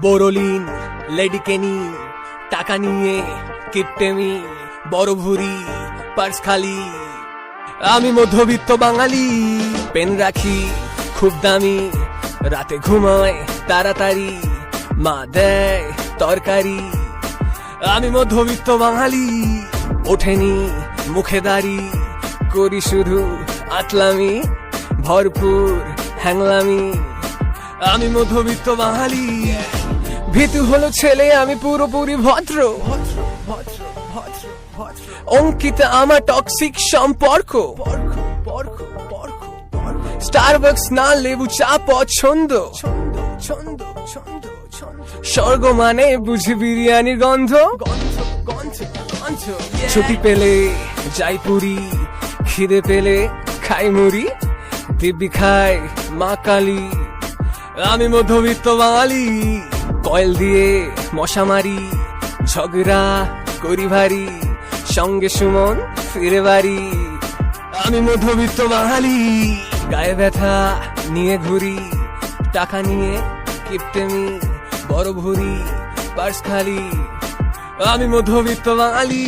বোরোলিন লেডিকেনি টাকা নিয়ে কিপটেমি বড় ভুরি পার্স খালি। আমি মধ্যবিত্ত বাঙালি, পেন রাখি খুব দামি, রাতে ঘুমায় তাড়াতাড়ি, মা দেয় তরকারি। আমি মধ্যবিত্ত বাঙালি, ওঠেনি মুখে দাড়ি, করি শুধু আতলামি, ভরপুর হ্যাংলামি। আমি মধ্যবিত্ত বাঙালি, ভীতু হলো ছেলে, আমি পুরোপুরি ভদ্র। অঙ্কিত আমার টক্সিক সম্পর্ক, স্টারবাকস না লেবু চা পছন্দ, স্বর্গ মানে বুঝি বিরিয়ানির গন্ধ। ছুটি পেলে যাই পুরি, খিদে পেলে খাই মুড়ি, দিব্যি খাই মা কালী। আমি মধ্যবিত্ত বাঙালি, কয়েল দিয়ে মশা মারি, ঝগড়া করি ভারী, সঙ্গে সুমন ফিরে বাড়ি। আমি মধ্যবিত্ত বাঙালি, গায়ে ব্যথা নিয়ে ঘুরি, টাকা নিয়ে কিপটেমি বড় ভুরি পার্স খালি। আমি মধ্যবিত্ত বাঙালি।